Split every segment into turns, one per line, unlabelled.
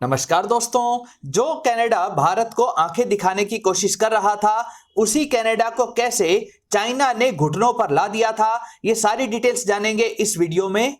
नमस्कार दोस्तों। जो कनाडा भारत को आंखें दिखाने की कोशिश कर रहा था, उसी कनाडा को कैसे चाइना ने घुटनों पर ला दिया था, ये सारी डिटेल्स जानेंगे इस वीडियो में।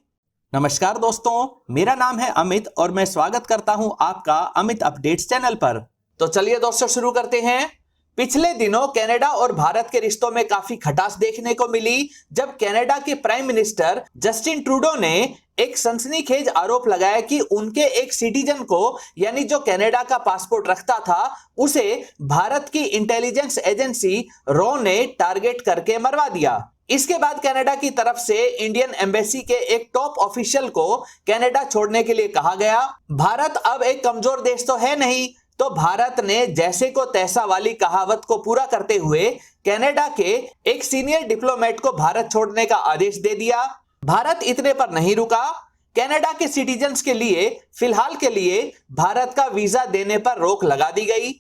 नमस्कार दोस्तों, मेरा नाम है अमित और मैं स्वागत करता हूं आपका अमित अपडेट्स चैनल पर। तो चलिए दोस्तों शुरू करते हैं। पिछले दिनों कनाडा और भारत के रिश्तों में काफी खटास देखने को मिली जब कनाडा के प्राइम मिनिस्टर जस्टिन ट्रूडो ने एक सनसनीखेज आरोप लगाया कि उनके एक सिटीजन को, यानी जो कनाडा का पासपोर्ट रखता था, उसे भारत की इंटेलिजेंस एजेंसी रॉ ने टारगेट करके मरवा दिया। इसके बाद कनाडा की तरफ से इंडियन एम्बेसी के एक टॉप ऑफिशियल को कनाडा छोड़ने के लिए कहा गया। भारत अब एक कमजोर देश तो है नहीं, तो भारत ने जैसे को तैसा वाली कहावत को पूरा करते हुए कनाडा के एक सीनियर डिप्लोमेट को भारत छोड़ने का आदेश दे दिया। भारत इतने पर नहीं रुका। कनाडा के सिटीजन्स के लिए फिलहाल के लिए भारत का वीजा देने पर रोक लगा दी गई।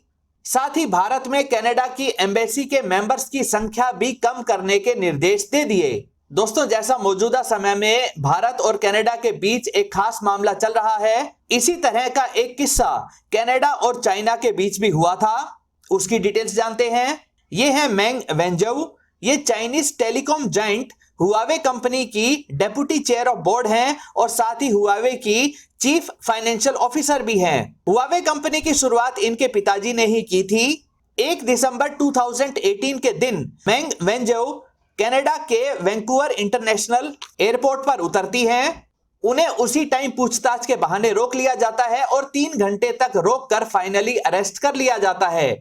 साथ ही भारत में कनाडा की एम्बेसी के मेंबर्स की संख्या भी कम करने के निर्देश दे दिए। दोस्तों, जैसा मौजूदा समय में भारत और कनाडा के बीच एक खास मामला चल रहा है, इसी तरह का एक किस्सा कनाडा और चाइना के बीच भी हुआ था। उसकी डिटेल्स जानते हैं। ये है मेंग वेंजऊ। ये Chinese telecom giant Huawei company की डेप्यूटी चेयर ऑफ बोर्ड हैं और साथ ही हुआवे की चीफ फाइनेंशियल ऑफिसर भी हैं। हुआवे कंपनी की शुरुआत इनके पिताजी ने ही की थी। 1 दिसंबर 2018 के दिन मेंग वेंजऊ कनाडा के वैंकूवर इंटरनेशनल एयरपोर्ट पर उतरती हैं। उन्हें उसी टाइम पूछताछ के बहाने रोक लिया जाता है और 3 घंटे तक रोककर फाइनली अरेस्ट कर लिया जाता है।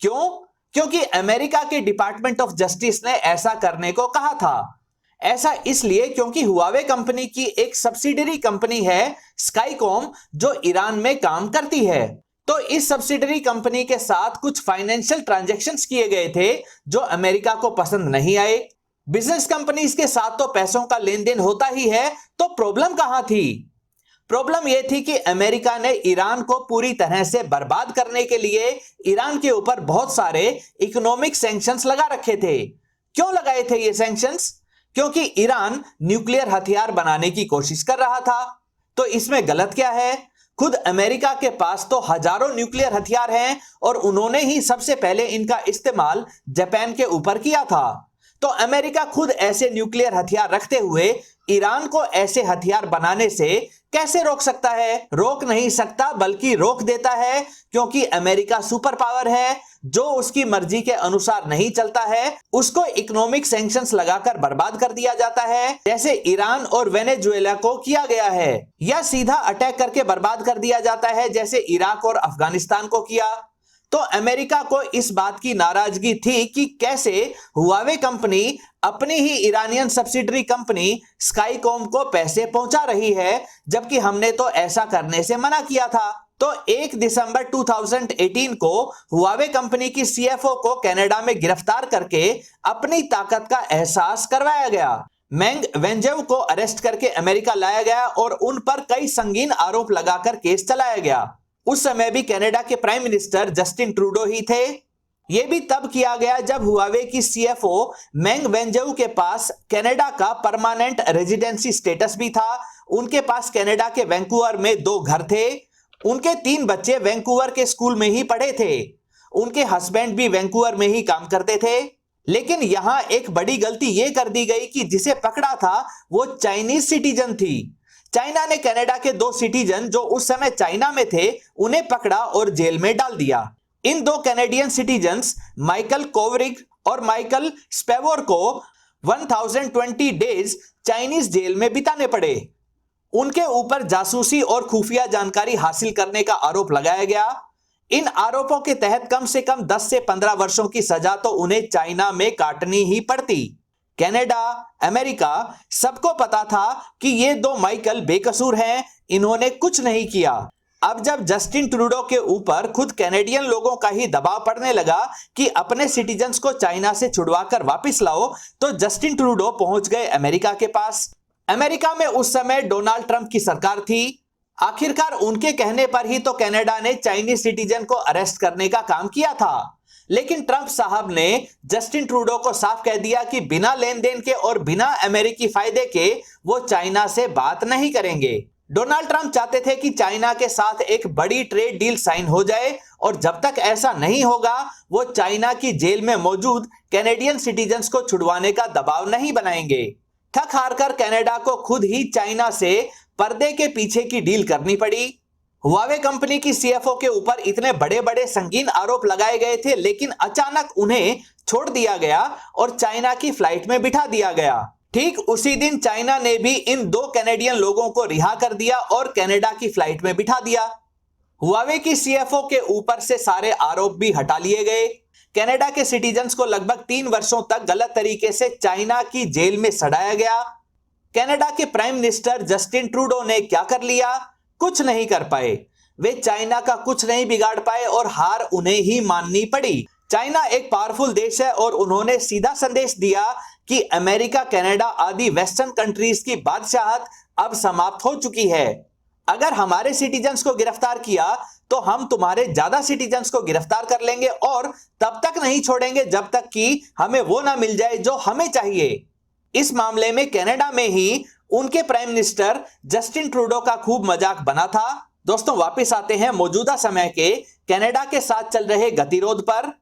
क्यों? क्योंकि अमेरिका के डिपार्टमेंट ऑफ जस्टिस ने ऐसा करने को कहा था। ऐसा इसलिए क्योंकि हुआवे कंपनी की एक सब्सिडरी कंपनी है स्काईकॉम, जो ईरान में काम करती है। तो इस सब्सिडरी कंपनी के साथ कुछ फाइनेंशियल ट्रांजैक्शंस किए गए थे जो अमेरिका को पसंद नहीं आए। बिजनेस कंपनीज के साथ तो पैसों का लेन देन होता ही है, तो प्रॉब्लम कहां थी? प्रॉब्लम यह थी कि अमेरिका ने ईरान को पूरी तरह से बर्बाद करने के लिए ईरान के ऊपर बहुत सारे इकोनॉमिक सैंक्शंस लगा रखे थे। क्यों लगाए थे ये सैंक्शंस? क्योंकि ईरान न्यूक्लियर हथियार बनाने की कोशिश कर रहा था। तो इसमें गलत क्या है? खुद अमेरिका के पास तो हजारों न्यूक्लियर हथियार हैं और उन्होंने ही सबसे पहले इनका इस्तेमाल जापान के ऊपर किया था। तो अमेरिका खुद ऐसे न्यूक्लियर हथियार रखते हुए ईरान को ऐसे हथियार बनाने से कैसे रोक सकता है? रोक नहीं सकता, बल्कि रोक देता है, क्योंकि अमेरिका सुपर पावर है। जो उसकी मर्जी के अनुसार नहीं चलता है, उसको इकोनॉमिक सैंक्शंस लगाकर बर्बाद कर दिया जाता है, जैसे ईरान और वेनेजुएला को किया गया है, या सीधा अटैक करके बर्बाद कर दिया जाता है, जैसे इराक और अफगानिस्तान को किया। तो अमेरिका को इस बात की नाराजगी थी कि कैसे हुआवे कंपनी अपनी ही ईरानियन सब्सिडरी कंपनी स्काईकॉम को पैसे पहुंचा रही है, जबकि हमने तो ऐसा करने से मना किया था। तो 1 दिसंबर 2018 को हुआवे कंपनी की सीएफओ को कनाडा में गिरफ्तार करके अपनी ताकत का एहसास करवाया गया। मेंग वेंजऊ को अरेस्ट करके अमेरिका लाया गया और उन पर कई संगीन आरोप लगाकर केस चलाया गया। उस समय भी कनाडा के प्राइम मिनिस्टर जस्टिन ट्रूडो ही थे। यह भी तब किया गया जब हुआवे की सीएफओ मेंग वेंजऊ के पास कनाडा का परमानेंट रेजिडेंसी स्टेटस भी था। उनके पास कनाडा के वैंकूवर में 2 घर थे। उनके 3 बच्चे वैंकूवर के स्कूल में ही पढ़े थे। उनके हस्बैंड भी वैंकूवर में ही काम करते थे। लेकिन यहां एक बड़ी गलती यह कर दी गई कि जिसे पकड़ा था वो चाइनीज सिटीजन थी। चाइना ने कनाडा के 2 सिटीजन जो उस समय चाइना में थे, उन्हें पकड़ा और जेल में डाल दिया। इन 2 कैनेडियन सिटीजन्स माइकल कोवरिग और माइकल स्पेवोर को 1020 डेज चाइनीज जेल में बिताने पड़े। उनके ऊपर जासूसी और खुफिया जानकारी हासिल करने का आरोप लगाया गया। इन आरोपों के तहत कम से कम 10 से 15 वर्षों की सजा तो उन्हें चाइना में काटनी ही पड़ती। कनाडा, अमेरिका, सबको पता था कि ये 2 माइकल बेकसूर हैं, इन्होंने कुछ नहीं किया। अब जब जस्टिन ट्रूडो के ऊपर खुद कैनेडियन लोगों का ही दबाव पड़ने लगा कि अपने सिटीजन्स को चाइना से छुड़वाकर वापस लाओ, तो जस्टिन ट्रूडो पहुंच गए अमेरिका के पास। अमेरिका में उस समय डोनाल्ड ट्रंप की सरकार थी। आखिरकार उनके कहने पर ही तो कनाडा ने चाइनीज सिटीजन को अरेस्ट करने का काम किया था। लेकिन ट्रंप साहब ने जस्टिन ट्रूडो को साफ कह दिया कि बिना लेन देन के और बिना अमेरिकी फायदे के वो चाइना से बात नहीं करेंगे। डोनाल्ड ट्रंप चाहते थे कि चाइना के साथ एक बड़ी ट्रेड डील साइन हो जाए और जब तक ऐसा नहीं होगा वो चाइना की जेल में मौजूद कैनेडियन सिटीजन्स को छुड़वाने का दबाव नहीं बनाएंगे। थक हारकर कनाडा को खुद ही चाइना से पर्दे के पीछे की डील करनी पड़ी। हुआवे कंपनी की सीएफओ के ऊपर इतने बड़े बड़े संगीन आरोप लगाए गए थे, लेकिन अचानक उन्हें छोड़ दिया गया और चाइना की फ्लाइट में बिठा दिया गया। ठीक उसी दिन चाइना ने भी इन 2 कैनेडियन लोगों को रिहा कर दिया और कनाडा की फ्लाइट में बिठा दिया। हुआवे की सीएफओ के ऊपर से सारे आरोप भी हटा लिए गए। कनाडा के सिटीजन्स को लगभग 3 वर्षों तक गलत तरीके से चाइना की जेल में सड़ाया गया। कनाडा के प्राइम मिनिस्टर जस्टिन ट्रूडो ने क्या कर लिया? कुछ नहीं कर पाए। वे चाइना का कुछ नहीं बिगाड़ पाए और हार उन्हें ही माननी पड़ी। चाइना एक पावरफुल देश है और उन्होंने सीधा संदेश दिया कि अमेरिका, कनाडा आदि वेस्टर्न कंट्रीज की बादशाहत अब समाप्त हो चुकी है। अगर हमारे सिटीजन्स को गिरफ्तार किया तो हम तुम्हारे ज्यादा सिटीजन्स को गिरफ्तार कर लेंगे और तब तक नहीं छोड़ेंगे जब तक कि हमें वो ना मिल जाए जो हमें चाहिए। इस मामले में कनाडा में ही उनके प्राइम मिनिस्टर जस्टिन ट्रूडो का खूब मजाक बना था। दोस्तों, वापस आते हैं मौजूदा समय के कनाडा के साथ चल रहे गतिरोध पर।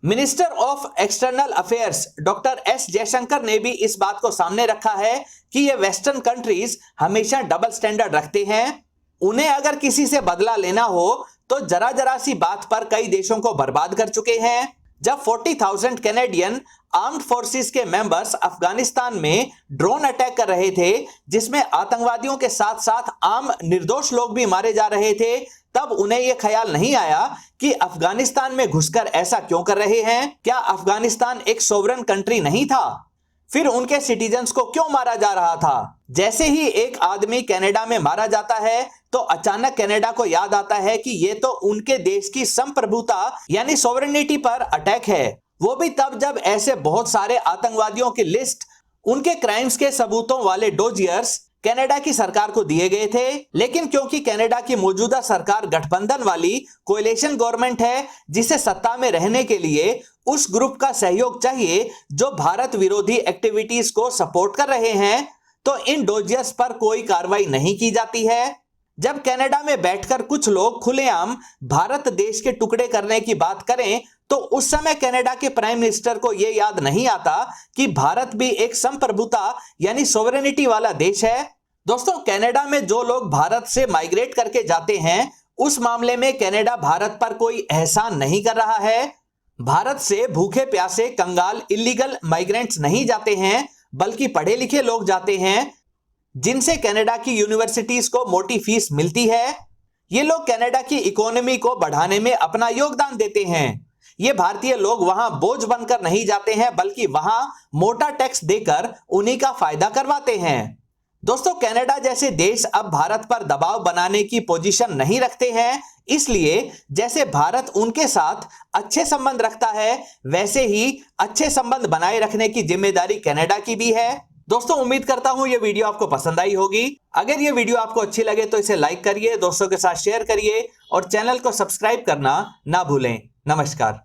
Minister of external affairs doctor S Jaishankar ने भी इस बात को सामने रखा है कि ये वेस्टर्न कंट्रीज हमेशा डबल स्टैंडर्ड रखते हैं। उन्हें अगर किसी से बदला लेना हो तो जरा जरा सी बात पर कई देशों को बर्बाद कर चुके हैं। जब 40,000 कैनेडियन आर्म्ड फोर्सेस के मेंबर्स अफगानिस्तान में ड्रोन अटैक कर रहे थे, जिसमें आतंकवादियों के साथ साथ आम निर्दोष लोग भी मारे जा रहे थे, तब उन्हें यह ख्याल नहीं आया कि अफगानिस्तान में घुसकर ऐसा क्यों कर रहे हैं। क्या अफगानिस्तान एक सोवरेन कंट्री नहीं था? फिर उनके सिटीजन्स को क्यों मारा जा रहा था? जैसे ही एक आदमी कनाडा में मारा जाता है तो अचानक कनाडा को याद आता है कि ये तो उनके देश की संप्रभुता यानी सोवरेनिटी पर अटैक है। वो भी तब जब ऐसे बहुत सारे आतंकवादियों की लिस्ट उनके क्राइम्स के सबूतों वाले डोजियर्स कनाडा की सरकार को दिए गए थे। लेकिन क्योंकि कनाडा की मौजूदा सरकार गठबंधन वाली कोएलिशन गवर्नमेंट है, जिसे सत्ता में रहने के लिए उस ग्रुप का सहयोग चाहिए जो भारत विरोधी एक्टिविटीज को सपोर्ट कर रहे हैं, तो इन डोजियर्स पर कोई कार्रवाई नहीं की जाती है। जब कनाडा में बैठकर कुछ लोग खुलेआम भारत देश के टुकड़े करने की बात करें तो उस समय कनाडा के प्राइम मिनिस्टर को यह याद नहीं आता कि भारत भी एक संप्रभुता यानी सोवरेनिटी वाला देश है। दोस्तों, कनाडा में जो लोग भारत से माइग्रेट करके जाते हैं, उस मामले में कनाडा भारत पर कोई एहसान नहीं कर रहा है। भारत से भूखे प्यासे कंगाल इलीगल माइग्रेंट्स नहीं जाते हैं, बल्कि पढ़े लिखे लोग जाते हैं जिनसे कनाडा की यूनिवर्सिटीज को मोटी फीस मिलती है। ये लोग कनाडा की इकोनॉमी को बढ़ाने में अपना योगदान देते हैं। ये भारतीय लोग वहां बोझ बनकर नहीं जाते हैं, बल्कि वहां मोटा टैक्स देकर उन्हीं का फायदा करवाते हैं। दोस्तों, कनाडा जैसे देश अब भारत पर दबाव बनाने की पोजीशन नहीं रखते हैं, इसलिए जैसे भारत उनके साथ अच्छे संबंध रखता है, वैसे ही अच्छे संबंध बनाए रखने की जिम्मेदारी कनाडा की भी है। दोस्तों, उम्मीद करता हूं ये वीडियो आपको पसंद आई होगी। अगर ये वीडियो आपको अच्छी लगे तो इसे लाइक करिए, दोस्तों के साथ शेयर करिए और चैनल को सब्सक्राइब करना ना भूलें। नमस्कार।